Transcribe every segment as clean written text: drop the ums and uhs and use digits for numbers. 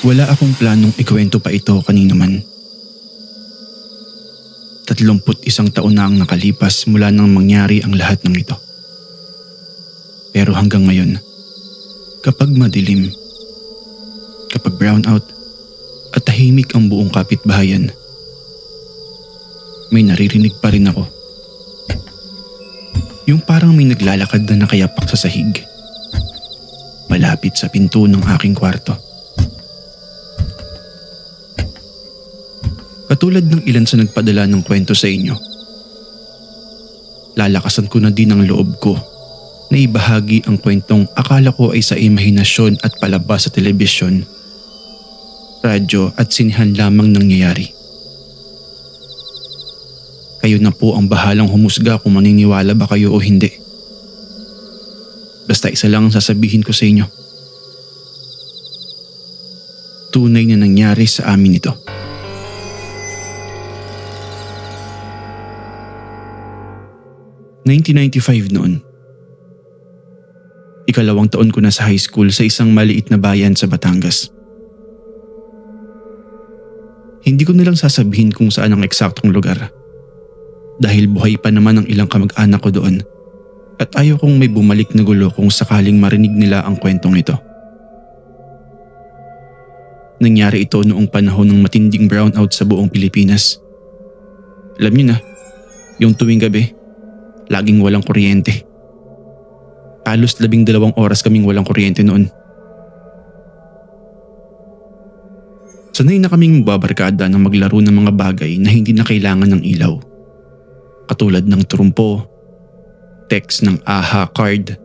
Wala akong planong ikwento pa ito kanino man. 31 taon na ang nakalipas mula nang mangyari ang lahat ng ito. Pero hanggang ngayon, kapag madilim, kapag brownout at tahimik ang buong kapitbahayan, may naririnig pa rin ako. Yung parang may naglalakad na nakayapak sa sahig, malapit sa pinto ng aking kwarto. Katulad ng ilan sa nagpadala ng kwento sa inyo, lalakasan ko na din ang loob ko na ibahagi ang kwentong akala ko ay sa imahinasyon at palabas sa telebisyon, radyo at sinihan lamang nangyayari. Kayo na po ang bahalang humusga kung maniniwala ba kayo o hindi. Basta isa lang ang sasabihin ko sa inyo. Tunay na nangyari sa amin ito. '95 noon. Ikalawang taon ko na sa high school sa isang maliit na bayan sa Batangas. Hindi ko nilang sasabihin kung saan ang eksaktong lugar. Dahil buhay pa naman ang ilang kamag-anak ko doon at ayaw kong may bumalik na gulo kung sakaling marinig nila ang kwentong ito. Nangyari ito noong panahon ng matinding brownout sa buong Pilipinas. Alam niyo na, yung tuwing gabi, laging walang kuryente. Halos 12 oras kaming walang kuryente noon. Sanay na kaming babarkada na maglaro ng mga bagay na hindi na kailangan ng ilaw. Katulad ng trumpo, text ng AHA card,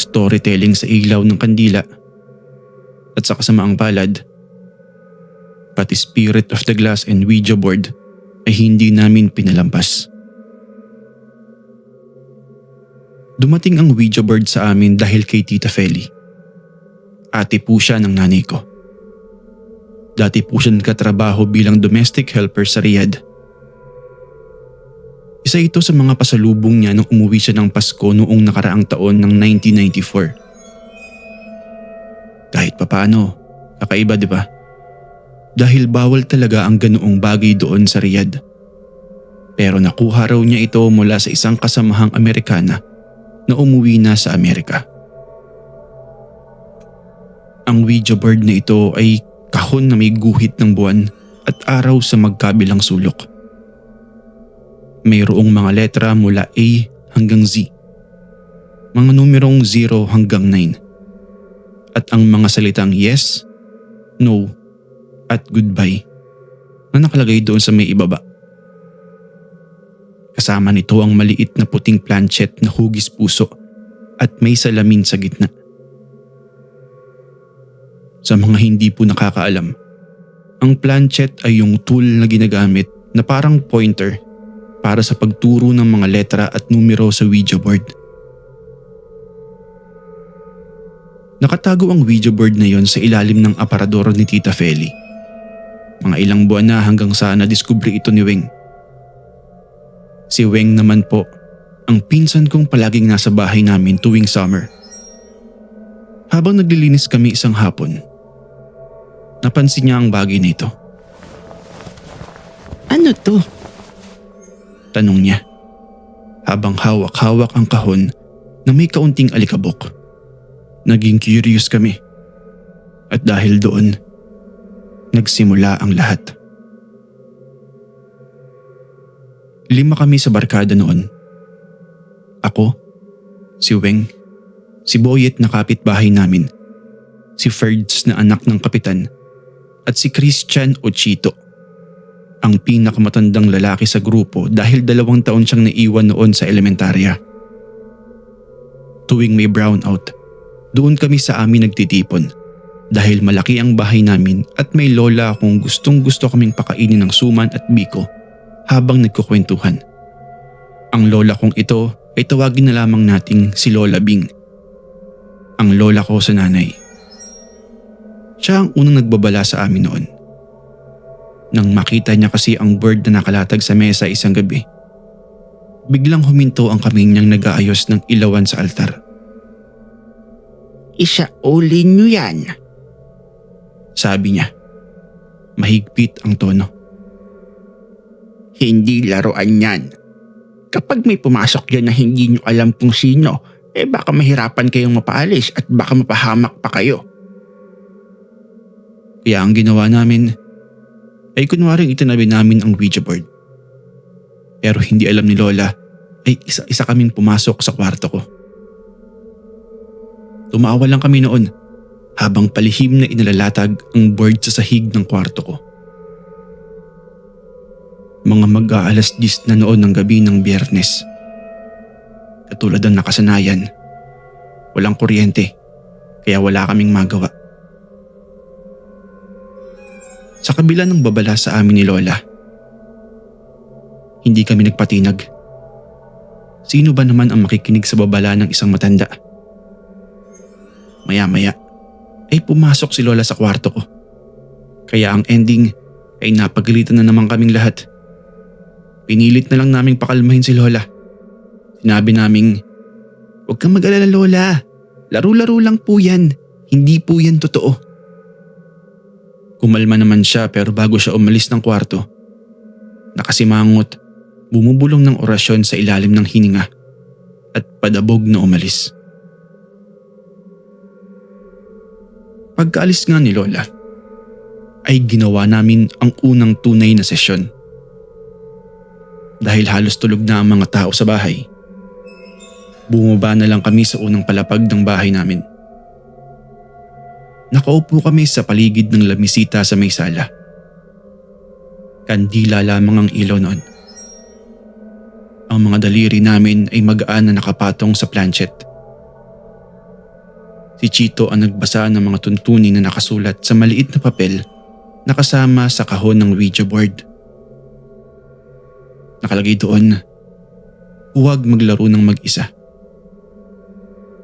storytelling sa ilaw ng kandila, at sa kasamaang palad, pati Spirit of the Glass and Ouija board ay hindi namin pinalampas. Dumating ang Ouija board sa amin dahil kay Tita Feli. Ate po siya ng nanay ko. Dati po siya nagkatrabaho bilang domestic helper sa Riyadh. Isa ito sa mga pasalubong niya nung umuwi siya ng Pasko noong nakaraang taon ng 1994. Kahit papaano, kakaiba di ba? Dahil bawal talaga ang ganoong bagay doon sa Riyadh. Pero nakuha raw niya ito mula sa isang kasamahang Amerikana na umuwi na sa Amerika. Ang Ouija board na ito ay kahon na may guhit ng buwan at araw sa magkabilang sulok. Mayroong mga letra mula A hanggang Z, mga numerong 0 hanggang 9, at ang mga salitang yes, no, at goodbye na nakalagay doon sa may ibaba. Kasama nito ang maliit na puting planchet na hugis puso at may salamin sa gitna. Sa mga hindi po nakakaalam, ang planchet ay yung tool na ginagamit na parang pointer para sa pagturo ng mga letra at numero sa Ouija board. Nakatago ang Ouija board na yon sa ilalim ng aparador ni Tita Feli. Mga ilang buwan na hanggang sa nadiskubre ito ni Weng. Si Weng naman po, ang pinsan kong palaging nasa bahay namin tuwing summer. Habang naglilinis kami isang hapon, napansin niya ang bagay na ito. "Ano to?" tanong niya, habang hawak-hawak ang kahon na may kaunting alikabok. Naging curious kami. At dahil doon, nagsimula ang lahat. 5 kami sa barkada noon. Ako, si Weng, si Boyet na kapitbahay namin, si Ferds na anak ng kapitan, at si Christian o Chito, ang pinakamatandang lalaki sa grupo dahil 2 taon siyang naiwan noon sa elementarya. Tuwing may brownout, doon kami sa amin nagtitipon dahil malaki ang bahay namin at may lola akong gustong-gusto kaming pakainin ng suman at biko habang nagkukwentuhan. Ang lola kong ito ay tawagin na lamang nating si Lola Bing, ang lola ko sa nanay. Siya ang unang nagbabala sa amin noon. Nang makita niya kasi ang bird na nakalatag sa mesa isang gabi, biglang huminto ang kaming niyang nag-aayos ng ilawan sa altar. "Isaulin niyo yan," Sabi niya. Mahigpit ang tono. Hindi laruan yan. Kapag may pumasok dyan na hindi nyo alam kung sino, baka mahirapan kayong mapaalis at baka mapahamak pa kayo. Kaya ang ginawa namin ay kunwaring itinabi namin ang Ouija board. Pero hindi alam ni Lola ay isa-isa kaming pumasok sa kwarto ko. Tumawa lang kami noon habang palihim na inalalatag ang board sa sahig ng kwarto ko. Mga mag-aalas 10 na noon ng gabi ng Biyernes. Katulad ng nakasanayan, walang kuryente kaya wala kaming magawa. Sa kabila ng babala sa amin ni Lola, hindi kami nagpatinag. Sino ba naman ang makikinig sa babala ng isang matanda? Maya-maya ay pumasok si Lola sa kwarto ko. Kaya ang ending ay napagalitan na naman kaming lahat. Pinilit na lang naming pakalmahin si Lola. Sinabi naming, "Huwag kang mag-alala Lola, laro-laro lang po yan, hindi po yan totoo." Kumalma naman siya pero bago siya umalis ng kwarto, nakasimangot, bumubulong ng orasyon sa ilalim ng hininga at padabog na umalis. Pagkaalis nga ni Lola, ay ginawa namin ang unang tunay na sesyon. Dahil halos tulog na ang mga tao sa bahay, bumaba na lang kami sa unang palapag ng bahay namin. Nakaupo kami sa paligid ng lamisita sa may sala. Kandila lamang ang ilaw noon. Ang mga daliri namin ay magaan na nakapatong sa planchet. Si Chito ang nagbasa ng mga tuntunin na nakasulat sa maliit na papel na kasama sa kahon ng Ouija board. Nakalagay doon, huwag maglaro ng mag-isa.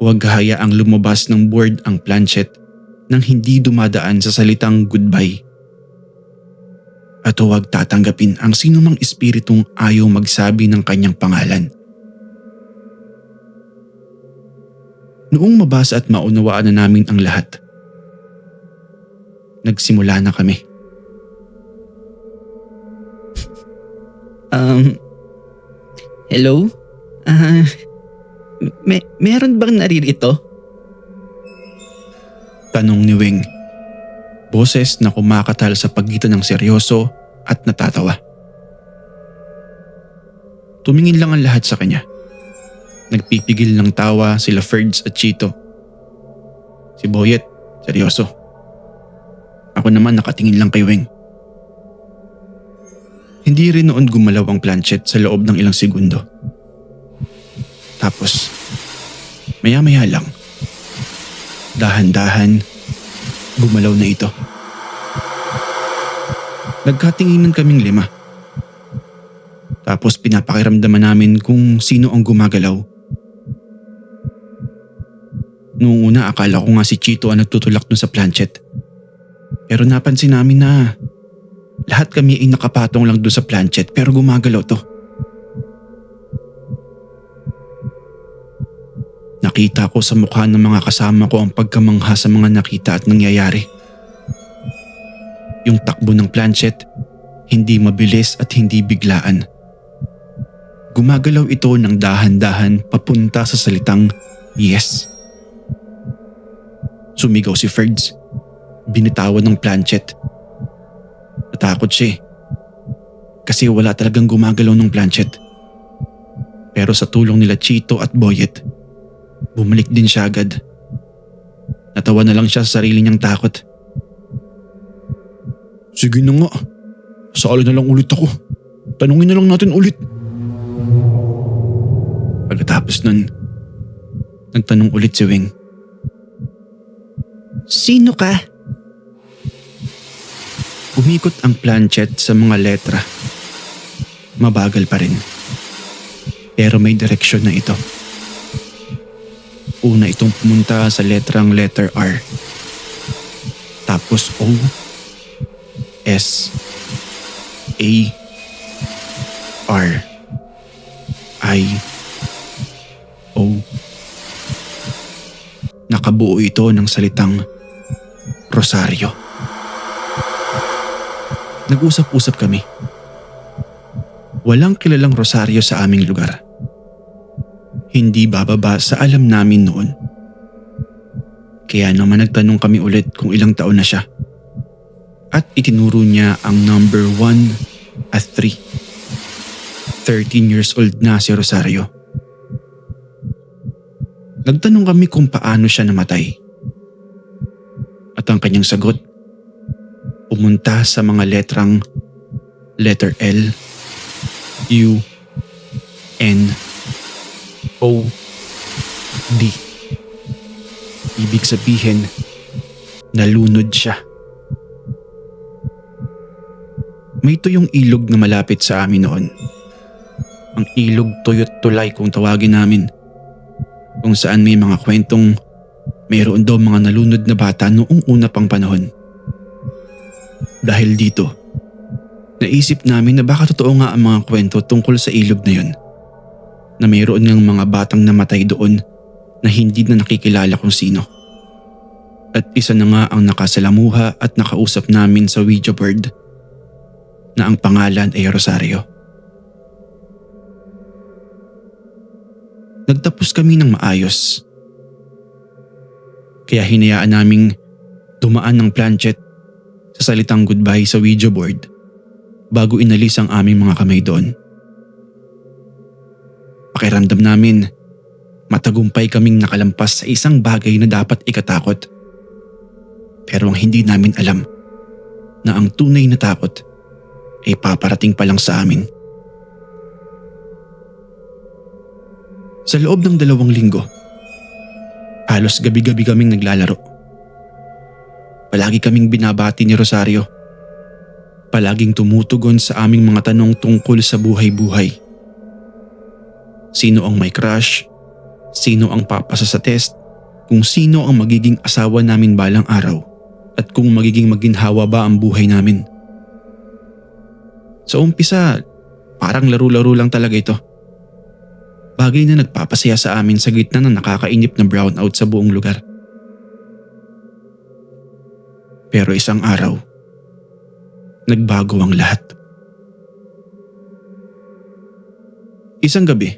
Huwag hayaang lumabas ng board ang planchet nang hindi dumadaan sa salitang goodbye. At huwag tatanggapin ang sinumang espiritong ayaw magsabi ng kanyang pangalan. Noong mabasa at maunawaan na namin ang lahat, nagsimula na kami. Hello? Meron bang naririto? Tanong ni Weng. Boses na kumakatal sa pagitan ng seryoso at natatawa. Tumingin lang ang lahat sa kanya. Nagpipigil ng tawa sila Ferds at Chito. Si Boyet, seryoso. Ako naman nakatingin lang kay Weng. Hindi rin noon gumalaw ang planchet sa loob ng ilang segundo. Tapos, maya-maya lang, dahan-dahan, gumalaw na ito. Nagkatinginan kaming 5. Tapos pinapakiramdaman namin kung sino ang gumagalaw. Noong una akala ko nga si Chito ang nagtutulak dun sa planchet. Pero napansin namin na lahat kami ay nakapatong lang doon sa planchet pero gumagalaw to. Nakita ko sa mukha ng mga kasama ko ang pagkamangha sa mga nakita at nangyayari. Yung takbo ng planchet, hindi mabilis at hindi biglaan. Gumagalaw ito ng dahan-dahan papunta sa salitang yes. Sumigaw si Ferds. Binitawan ng planchet. Natakot siya kasi wala talagang gumagalaw ng planchet. Pero sa tulong nila Chito at Boyet, bumalik din siya agad. Natawa na lang siya sa sarili niyang takot. Sige na nga, sali na lang ulit ako. Tanungin na lang natin ulit. Pagkatapos nun, nagtanong ulit si Weng. Sino ka? Umikot ang planchet sa mga letra. Mabagal pa rin. Pero may direksyon na ito. Una itong pumunta sa letter R. Tapos O, S, A, R, I, O. Nakabuo ito ng salitang Rosario. Nag-usap-usap kami. Walang kilalang rosaryo sa aming lugar. Hindi bababa sa alam namin noon. Kaya naman nagtanong kami ulit kung ilang taon na siya. At itinuro niya ang number 1 at 3. 13 years old na si Rosario. Nagtanong kami kung paano siya namatay. At ang kanyang sagot, pumunta sa mga letrang letter L, U, N, O, D. Ibig sabihin, nalunod siya. May tuyong ilog na malapit sa amin noon. Ang ilog Tuyot Tulay kung tawagin namin. Kung saan may mga kwentong mayroon daw mga nalunod na bata noong una pang panahon. Dahil dito, naisip namin na baka totoo nga ang mga kwento tungkol sa ilog na yun. Na mayroon ng mga batang namatay doon na hindi na nakikilala kung sino. At isa na nga ang nakasalamuha at nakausap namin sa Ouija board na ang pangalan ay Rosario. Nagtapos kami ng maayos. Kaya hinayaan naming dumaan ng planchet sa salitang goodbye sa Ouija board bago inalis ang aming mga kamay doon. Pakiramdam namin, matagumpay kaming nakalampas sa isang bagay na dapat ikatakot. Pero ang hindi namin alam na ang tunay na takot ay paparating pa lang sa amin. Sa loob ng 2 linggo, halos gabi-gabi kaming naglalaro. Palagi kaming binabati ni Rosario. Palaging tumutugon sa aming mga tanong tungkol sa buhay-buhay. Sino ang may crush? Sino ang papasa sa test? Kung sino ang magiging asawa namin balang araw? At kung magiging maginhawa ba ang buhay namin? Sa umpisa, parang laro-laro lang talaga ito. Bagay na nagpapasaya sa amin sa gitna ng nakakainip na brownout sa buong lugar. Pero isang araw, nagbago ang lahat. Isang gabi,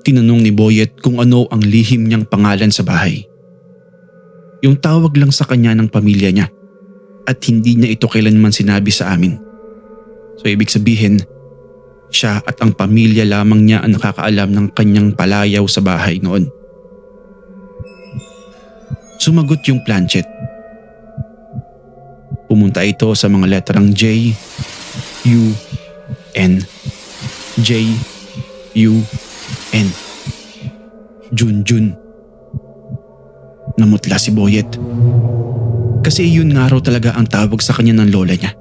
tinanong ni Boyet kung ano ang lihim niyang pangalan sa bahay. Yung tawag lang sa kanya ng pamilya niya at hindi niya ito kailanman sinabi sa amin. So ibig sabihin, siya at ang pamilya lamang niya ang nakakaalam ng kanyang palayaw sa bahay noon. Sumagot yung planchet. Pumunta ito sa mga letrang J, U, N. J, U, N. Junjun. Namutla si Boyet. Kasi yun nga raw talaga ang tawag sa kanya ng lola niya.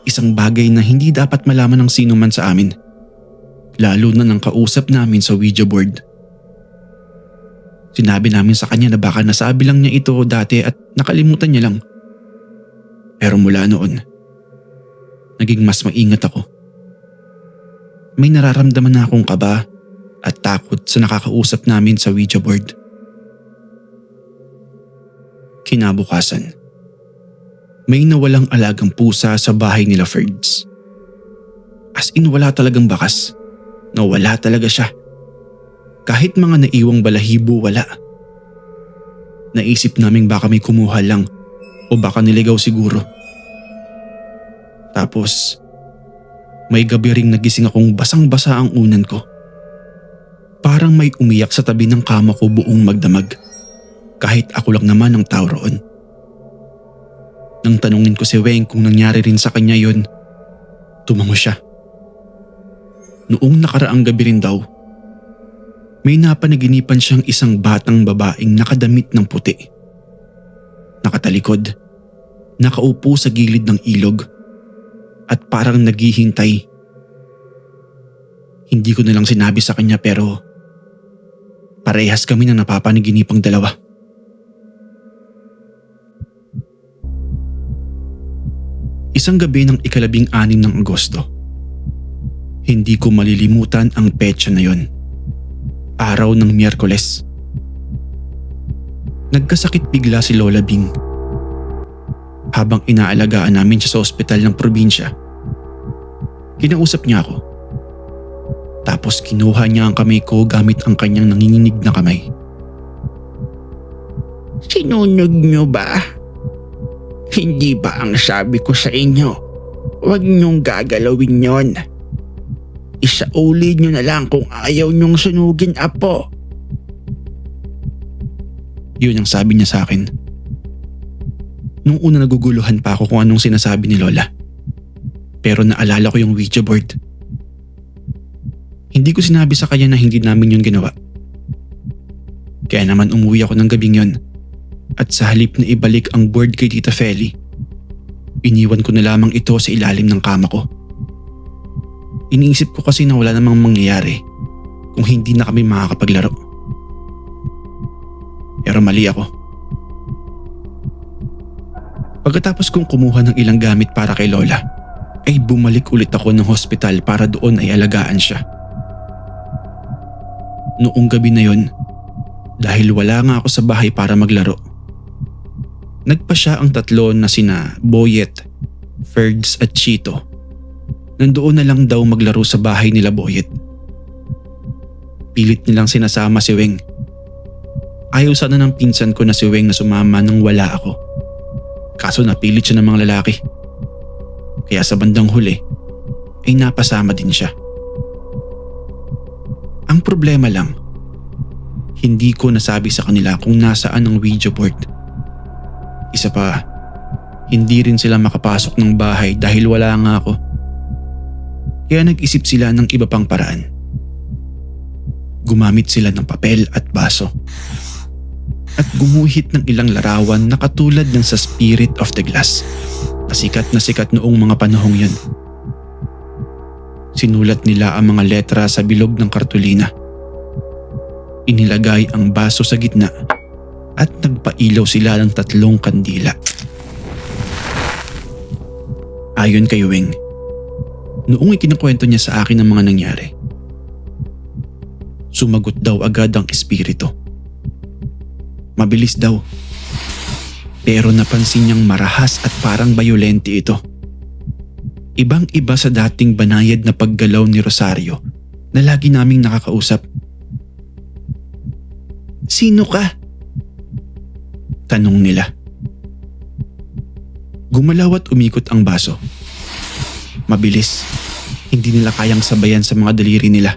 Isang bagay na hindi dapat malaman ng sino man sa amin. Lalo na ng kausap namin sa Ouija board. Sinabi namin sa kanya na baka nasabi lang niya ito dati at nakalimutan niya lang. Pero mula noon, naging mas maingat ako. May nararamdaman na akong kaba at takot sa nakakausap namin sa Ouija board. Kinabukasan, may nawalang alagang pusa sa bahay nila Ferds. As in wala talagang bakas. Nawala talaga siya. Kahit mga naiwang balahibo wala. Naisip naming baka may kumuha lang o baka niligaw siguro. Tapos, may gabi ring nagising akong basang-basa ang unan ko. Parang may umiyak sa tabi ng kama ko buong magdamag. Kahit ako lang naman ang tao roon. Nang tanungin ko si Weng kung nangyari rin sa kanya yun, tumango siya. Noong nakaraang gabi rin daw, may napanaginipan siyang isang batang babaeng nakadamit ng puti. Nakatalikod, nakaupo sa gilid ng ilog at parang naghihintay. Hindi ko na lang sinabi sa kanya pero parehas kami na napapanaginipang dalawa. Isang gabi ng 16 ng Agosto. Hindi ko malilimutan ang petsa na yon. Araw ng Miyerkules. Nagkasakit bigla si Lola Bing. habang inaalagaan namin siya sa ospital ng probinsya. Kinausap niya ako. Tapos kinuha niya ang kamay ko gamit ang kanyang nanginginig na kamay. Sinunog nyo ba? Hindi ba ang sabi ko sa inyo, huwag nyong gagalawin yon. Isauli nyo na lang kung ayaw nyong sunugin, apo. Yun ang sabi niya sa akin. Nung una naguguluhan pa ako kung anong sinasabi ni Lola. Pero naalala ko yung Ouija board. Hindi ko sinabi sa kanya na hindi namin yun ginawa. Kaya naman umuwi ako ng gabing yun. At sa halip na ibalik ang board kay Tita Feli, iniwan ko na lamang ito sa ilalim ng kama ko. Iniisip ko kasi na wala namang mangyayari kung hindi na kami makakapaglaro. Pero mali ako. Pagkatapos kong kumuha ng ilang gamit para kay Lola, ay bumalik ulit ako ng hospital para doon ay alagaan siya. Noong gabi na yon, dahil wala nga ako sa bahay para maglaro, nagpa siya ang tatlo na sina Boyet, Ferds at Chito. Nandoon na lang daw maglaro sa bahay nila Boyet. Pilit nilang sinasama si Weng. Ayaw sana ng pinsan ko na si Weng na sumama nang wala ako. Kaso napilit siya ng mga lalaki. Kaya sa bandang huli ay napasama din siya. Ang problema lang, hindi ko nasabi sa kanila kung nasaan ang Ouija board. Isa pa, hindi rin sila makapasok ng bahay dahil wala nga ako. Kaya nag-isip sila ng iba pang paraan. Gumamit sila ng papel at baso. At gumuhit ng ilang larawan na katulad ng sa Spirit of the Glass na sikat noong mga panahong yun. Sinulat nila ang mga letra sa bilog ng kartulina. Inilagay ang baso sa gitna at nagpailaw sila ng 3 kandila. Ayon kay Weng, noong ikinukwento niya sa akin ang mga nangyari, sumagot daw agad ang espiritu. Mabilis daw. Pero napansin niyang marahas at parang bayolente ito. Ibang-iba sa dating banayad na paggalaw ni Rosario na lagi naming nakakausap. "Sino ka?" tanong nila. Gumalaw at umikot ang baso. Mabilis. Hindi nila kayang sabayan sa mga daliri nila.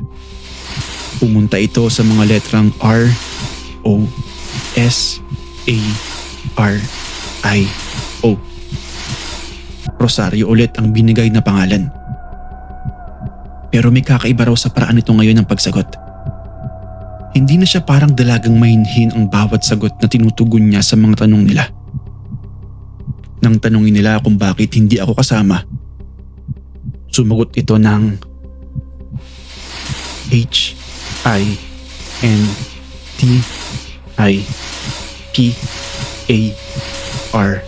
Pumunta ito sa mga letrang R, O, S, A, R, I, O. Rosario ulit ang binigay na pangalan. Pero may kakaiba raw sa paraan nito ngayon ng pagsagot. Hindi na siya parang dalagang mahinhin ang bawat sagot na tinutugon niya sa mga tanong nila. Nang tanongin nila kung bakit hindi ako kasama, sumagot ito ng H, I, N, T, I, P, A, R,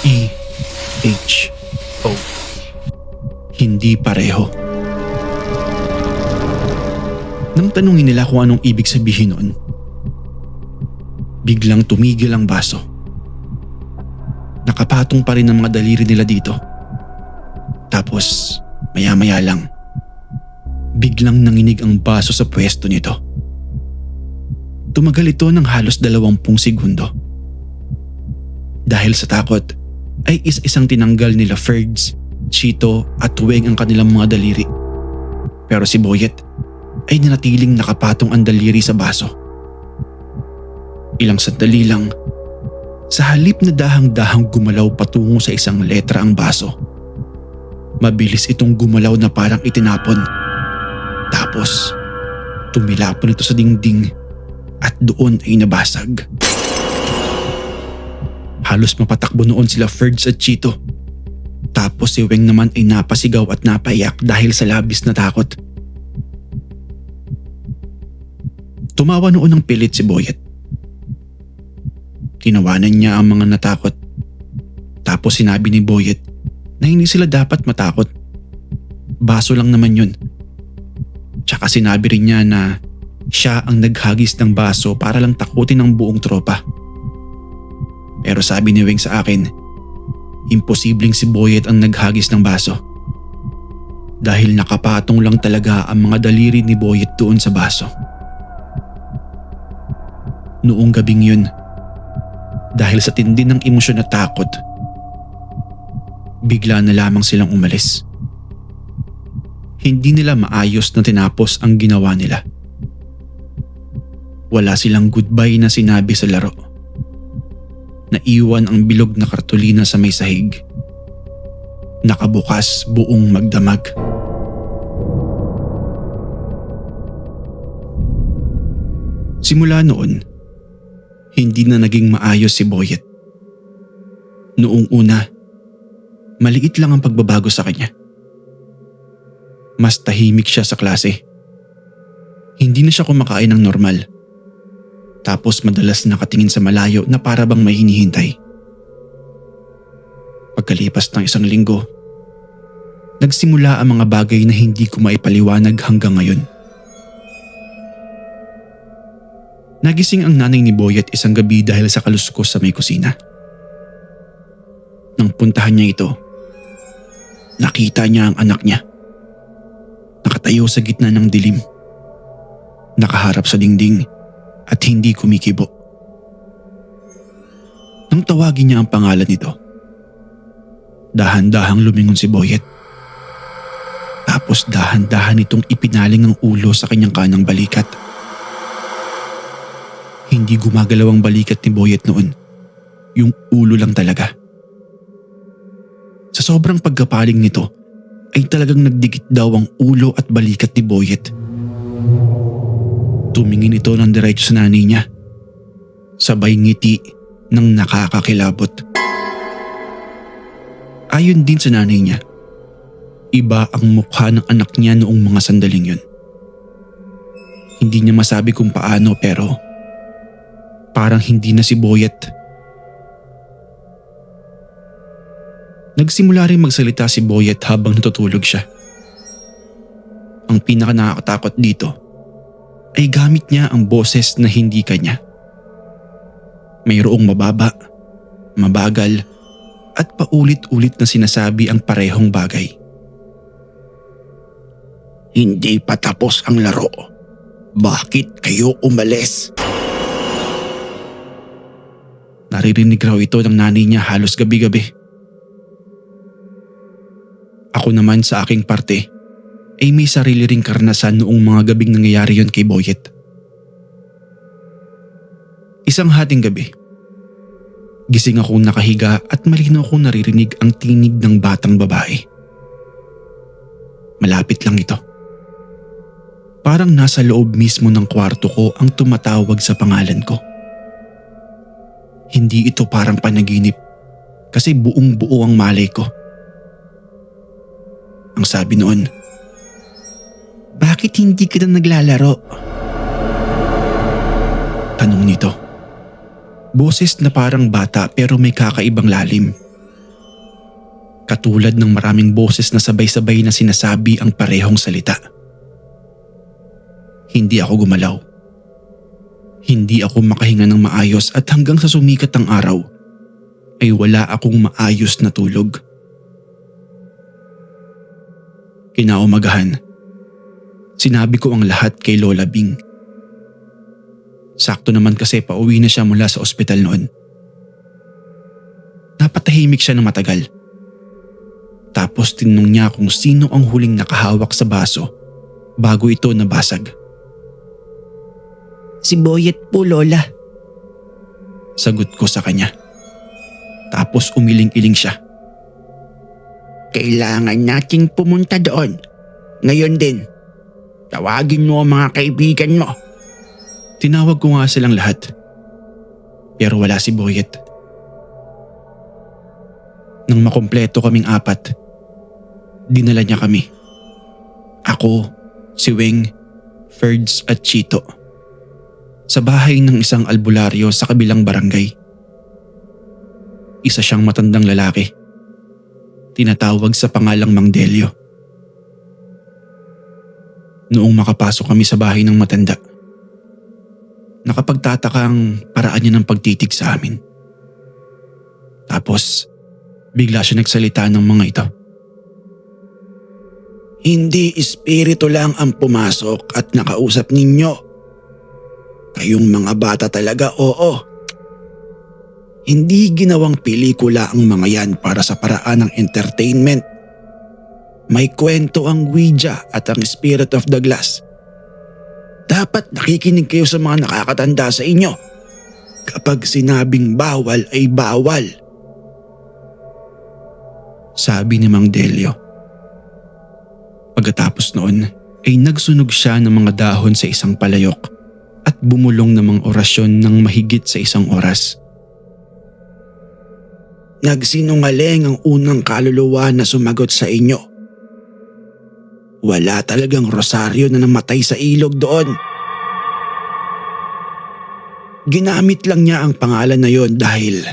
E, H, O. Hindi pareho. Nang tanungin nila kung anong ibig sabihin noon, biglang tumigil ang baso. Nakapatong pa rin ang mga daliri nila dito. Tapos maya-maya lang, biglang nanginig ang baso sa pwesto nito. Tumagal ito ng halos 20 segundo. Dahil sa takot, ay isa-isang tinanggal nila Ferds, Chito at Weng ang kanilang mga daliri. Pero si Boyet ay nanatiling nakapatong ang daliri sa baso. Ilang sandali lang, sa halip na dahang-dahang gumalaw patungo sa isang letra ang baso, mabilis itong gumalaw na parang itinapon. Tapos, tumilapon ito sa dingding at doon ay nabasag. Halos mapatakbo noon sila Ferds at Chito. Tapos si Weng naman ay napasigaw at napaiyak dahil sa labis na takot. Tumawa noon ng pilit si Boyet. Tinawanan niya ang mga natakot. Tapos sinabi ni Boyet na hindi sila dapat matakot. Baso lang naman yun. Tsaka sinabi rin niya na siya ang naghagis ng baso para lang takutin ang buong tropa. Pero sabi ni Weng sa akin, Imposibleng si Boyet ang naghagis ng baso. Dahil nakapatong lang talaga ang mga daliri ni Boyet doon sa baso. Noong gabing yun, dahil sa tindi ng emosyon at takot, bigla na lamang silang umalis. Hindi nila maayos na tinapos ang ginawa nila. Wala silang goodbye na sinabi sa laro. Naiwan ang bilog na kartulina sa may sahig. Nakabukas buong magdamag. Simula noon, hindi na naging maayos si Boyet. Noong una, maliit lang ang pagbabago sa kanya. Mas tahimik siya sa klase. Hindi na siya kumakain ng normal. Tapos madalas nakatingin sa malayo na para bang may hinihintay. Pagkalipas ng 1 linggo, nagsimula ang mga bagay na hindi ko maipaliwanag hanggang ngayon. Nagising ang nanay ni Boyet isang gabi dahil sa kaluskos sa may kusina. Nang puntahan niya ito, nakita niya ang anak niya. Nakatayo sa gitna ng dilim. Nakaharap sa dingding at hindi kumikibo. Nang tawagin niya ang pangalan nito, dahan-dahang lumingon si Boyet. Tapos dahan-dahan itong ipinaling ang ulo sa kanyang kanang balikat. Hindi gumagalaw ang balikat ni Boyet noon. Yung ulo lang talaga. Sa sobrang pagkapaling nito, ay talagang nagdikit daw ang ulo at balikat ni Boyet. Tumingin ito ng diretso sa nanay niya. Sabay ngiti ng nakakakilabot. Ayon din sa nanay niya, iba ang mukha ng anak niya noong mga sandaling yun. Hindi niya masabi kung paano pero parang hindi na si Boyet. Nagsimula rin magsalita si Boyet habang natutulog siya. Ang pinaka nakakatakot dito ay gamit niya ang boses na hindi kanya. Mayroong mababa, mabagal at paulit-ulit na sinasabi ang parehong bagay. Hindi pa tapos ang laro. Bakit kayo umalis? Naririnig raw ito ng nanay niya halos gabi-gabi. Ako naman sa aking parte ay may sarili ring karanasan noong mga gabing nangyayari yon kay Boyet. Isang hating gabi, gising akong nakahiga at malinaw kong naririnig ang tinig ng batang babae. Malapit lang ito. Parang nasa loob mismo ng kwarto ko ang tumatawag sa pangalan ko. Hindi ito parang panaginip kasi buong-buo ang malay ko. Ang sabi noon, "Bakit hindi ka na naglalaro?" Tanong nito. Boses na parang bata pero may kakaibang lalim. Katulad ng maraming boses na sabay-sabay na sinasabi ang parehong salita. Hindi ako gumalaw. Hindi ako makahinga ng maayos at hanggang sa sumikat ang araw ay wala akong maayos na tulog. Kinaumagahan, sinabi ko ang lahat kay Lola Bing. Sakto naman kasi pauwi na siya mula sa ospital noon. Napatahimik siya ng matagal. Tapos tinanong niya kung sino ang huling nakahawak sa baso bago ito nabasag. Si Boyet po, Lola. Sagot ko sa kanya. Tapos umiling-iling siya. Kailangan nating pumunta doon. Ngayon din. Tawagin mo ang mga kaibigan mo. Tinawag ko nga silang lahat. Pero wala si Boyet. Nang makumpleto kaming 4, dinala niya kami. Ako, si Weng, Ferds at Chito. Sa bahay ng isang albularyo sa kabilang barangay. Isa siyang matandang lalaki. Tinatawag sa pangalang Mang Delio. Noong makapasok kami sa bahay ng matanda, nakapagtataka ang paraan niya ng pagtitig sa amin. Tapos, Bigla siya nagsalita ng mga ito. Hindi espiritu lang ang pumasok at nakausap ninyo. Kayong mga bata talaga, oo. Hindi ginawang pelikula ang mga yan para sa paraan ng entertainment. May kwento ang Ouija at ang Spirit of the Glass. Dapat nakikinig kayo sa mga nakakatanda sa inyo. Kapag sinabing bawal ay bawal. Sabi ni Mang Delio. Pagkatapos noon ay nagsunog siya ng mga dahon sa isang palayok at bumulong ng mga orasyon ng mahigit sa 1 oras. Nagsinungaling ang unang kaluluwa na sumagot sa inyo. Wala talagang rosaryo na namatay sa ilog doon. Ginamit lang niya ang pangalan na yon dahil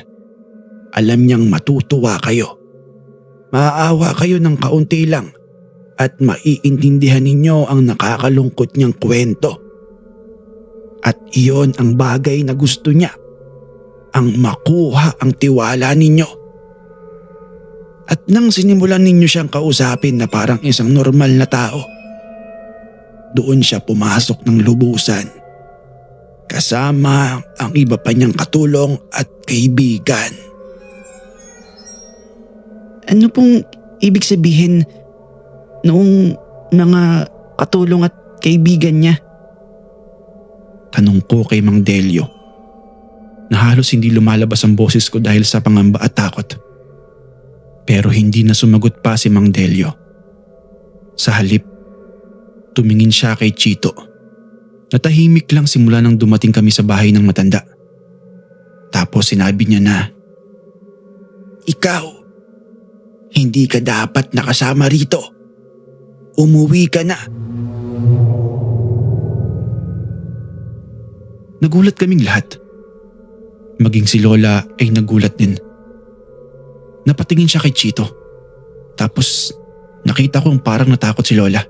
alam niyang matutuwa kayo. Maaawa kayo ng kaunti lang at maiintindihan ninyo ang nakakalungkot niyang kwento. At iyon ang bagay na gusto niya, ang makuha ang tiwala ninyo. At nang sinimulan ninyo siyang kausapin na parang isang normal na tao, doon siya pumasok ng lubusan. Kasama ang iba pa niyang katulong at kaibigan. Ano pong ibig sabihin noong mga katulong at kaibigan niya? Tanong ko kay Mang Delio na halos hindi lumalabas ang boses ko dahil sa pangamba at takot. Pero hindi na sumagot pa si Mang Delio. Sa halip, tumingin siya kay Chito. Natahimik lang simula nang dumating kami sa bahay ng matanda. Tapos sinabi niya na, Ikaw, hindi ka dapat nakasama rito. Umuwi ka na. Nagulat kaming lahat. Maging si Lola ay nagulat din. Napatingin siya kay Chito. Tapos nakita kong parang natakot si Lola.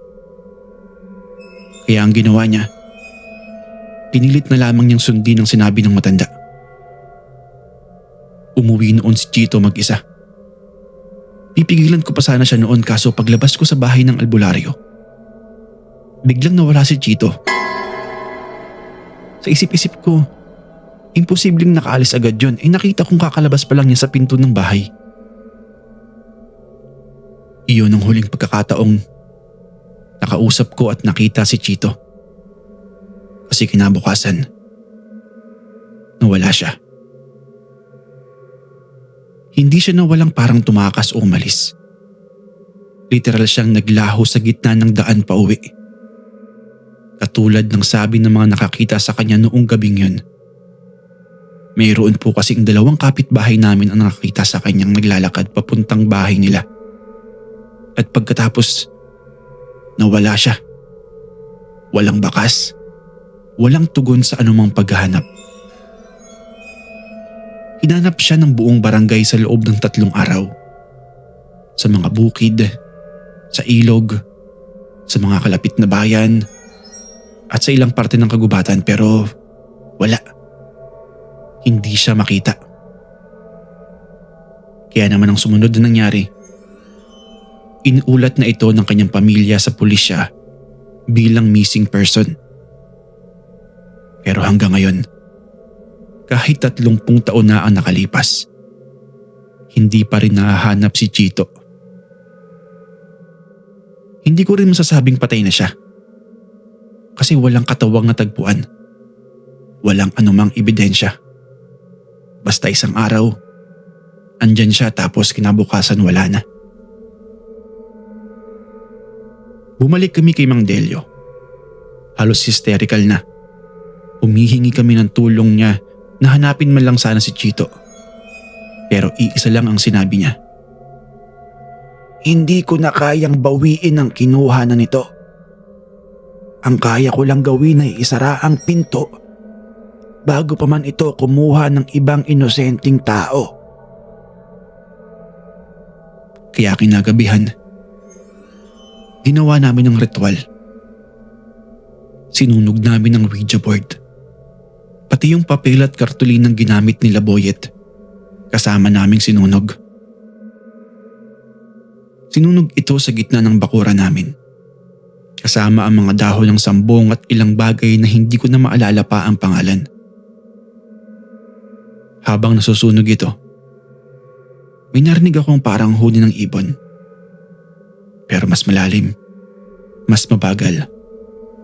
Kaya ang ginawa niya, pinilit na lamang niyang sundin ang sinabi ng matanda. Umuwi noon si Chito mag-isa. Pipigilan ko pa sana siya noon kaso paglabas ko sa bahay ng albularyo, biglang nawala si Chito. Sa isip-isip ko, imposibleng nakaalis agad yun eh nakita kong kakalabas pa lang niya sa pinto ng bahay. Iyon ang huling pagkakataong nakausap ko at nakita si Chito. Kasi kinabukasan, nawala siya. Hindi siya nawalang parang tumakas o umalis. Literal siyang naglaho sa gitna ng daan pa uwi. Katulad ng sabi ng mga nakakita sa kanya noong gabing yun. Mayroon po kasing 2 kapitbahay namin ang nakakita sa kanyang naglalakad papuntang bahay nila. At pagkatapos, nawala siya. Walang bakas, walang tugon sa anumang paghahanap. Hinanap siya ng buong barangay sa loob ng 3 araw. Sa mga bukid, sa ilog, sa mga kalapit na bayan, at sa ilang parte ng kagubatan pero wala. Hindi siya makita. Kaya naman ang sumunod na nangyari, inulat na ito ng kanyang pamilya sa pulisya bilang missing person. Pero hanggang ngayon, kahit 30 taon na ang nakalipas, hindi pa rin nahahanap si Chito. Hindi ko rin masasabing patay na siya. Kasi walang katawang natagpuan. Walang anumang ebidensya. Basta isang araw, andyan siya tapos kinabukasan wala na. Bumalik kami kay Mang Delio. Halos hysterical na. Humihingi kami ng tulong niya na hanapin man lang sana si Chito. Pero iisa lang ang sinabi niya. Hindi ko na kayang bawiin ang kinuha na nito. Ang kaya ko lang gawin ay isara ang pinto bago pa man ito kumuha ng ibang inosenteng tao. Kaya kinagabihan, ginawa namin ang ritual. Sinunog namin ang Ouija board. Pati yung papel at kartulinang ginamit nila Boyet, kasama naming sinunog. Sinunog ito sa gitna ng bakuran namin. Kasama ang mga dahon ng sambong at ilang bagay na hindi ko na maalala pa ang pangalan. Habang nasusunog ito, may narinig akong parang huni ng ibon. Pero mas malalim, mas mabagal,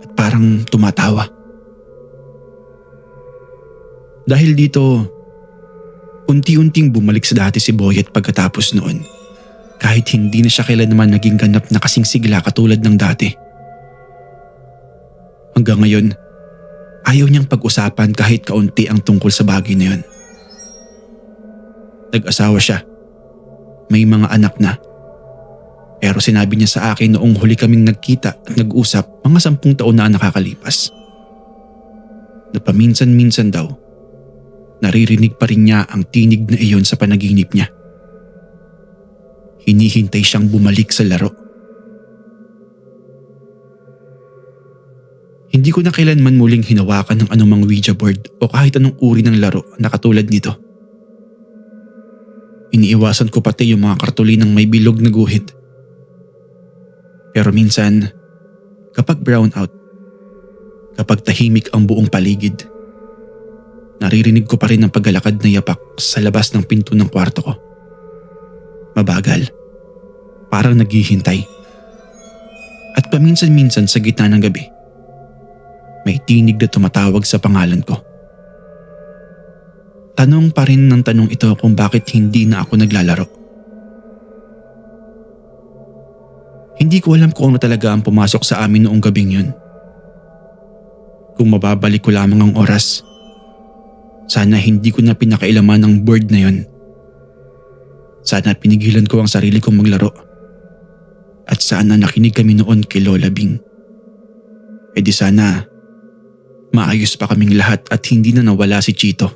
at parang tumatawa. Dahil dito, unti-unting bumalik sa dati si Boyet pagkatapos noon. Kahit hindi na siya kailanman naging ganap na kasing sigla katulad ng dati. Hanggang ngayon, ayaw niyang pag-usapan kahit kaunti ang tungkol sa bagay na yun. Nag-asawa siya. May mga anak na. Pero sinabi niya sa akin noong huli kaming nagkita at nag-usap mga 10 taon na nakakalipas. Na paminsan-minsan daw, naririnig pa rin niya ang tinig na iyon sa panaginip niya. Hinihintay siyang bumalik sa laro. Hindi ko na kailanman muling hinawakan ng anumang Ouija board o kahit anong uri ng laro na katulad nito. Iniiwasan ko pati yung mga kartulinang may bilog na guhit. Pero minsan, kapag brown out, kapag tahimik ang buong paligid, naririnig ko pa rin ang paglalakad na yapak sa labas ng pinto ng kwarto ko. Mabagal, parang naghihintay. At paminsan-minsan sa gitna ng gabi, may tinig na tumatawag sa pangalan ko. Tanong pa rin ng tanong ito kung bakit hindi na ako naglalaro. Hindi ko alam kung ano talaga ang pumasok sa amin noong gabing yun. Kung mababalik ko lamang ang oras, sana hindi ko na pinakailaman ang board na yun. Sana pinigilan ko ang sarili kong maglaro. At sana nakinig kami noon kay Lola Bing. E di sana maayos pa kaming lahat at hindi na nawala si Chito.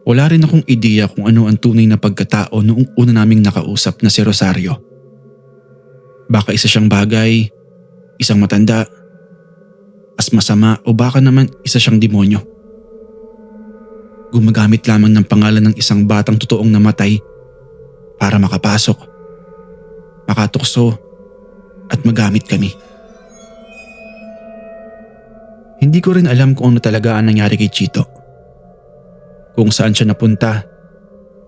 Wala rin akong ideya kung ano ang tunay na pagkatao noong una naming nakausap na si Rosario. Baka isa siyang bagay, isang matanda, as masama o baka naman isa siyang demonyo. Gumagamit lamang ng pangalan ng isang batang totoong namatay para makapasok, makatukso at magamit kami. Hindi ko rin alam kung ano talaga ang nangyari kay Chito. Kung saan siya napunta,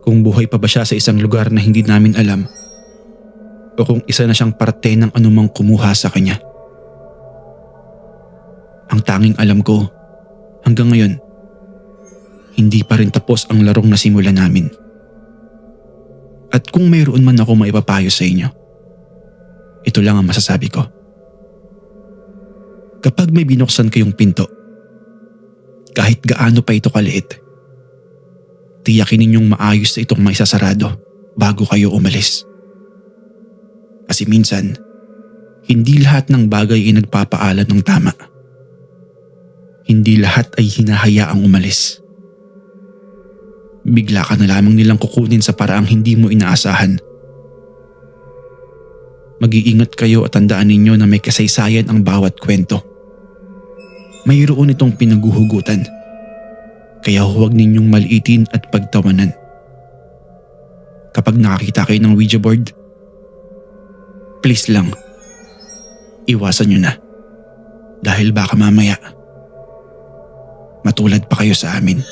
kung buhay pa ba siya sa isang lugar na hindi namin alam, o kung isa na siyang parte ng anumang kumuha sa kanya. Ang tanging alam ko, hanggang ngayon, hindi pa rin tapos ang larong nasimula namin. At kung mayroon man ako maipapayo sa inyo, ito lang ang masasabi ko. Kapag may binuksan kayong pinto, kahit gaano pa ito kaliit, tiyakin ninyong maayos na itong maisasarado bago kayo umalis. Kasi minsan, hindi lahat ng bagay ay nagpapaalam ng tama. Hindi lahat ay hinahayaang umalis. Bigla ka na lamang nilang kukunin sa paraang hindi mo inaasahan. Mag-iingat kayo at tandaan ninyo na may kasaysayan ang bawat kwento. Mayroon itong pinaguhugutan. Kaya huwag ninyong maliitin at pagtawanan. Kapag nakakita kayo ng Ouija board, please lang, iwasan nyo na. Dahil baka mamaya, matulad pa kayo sa amin.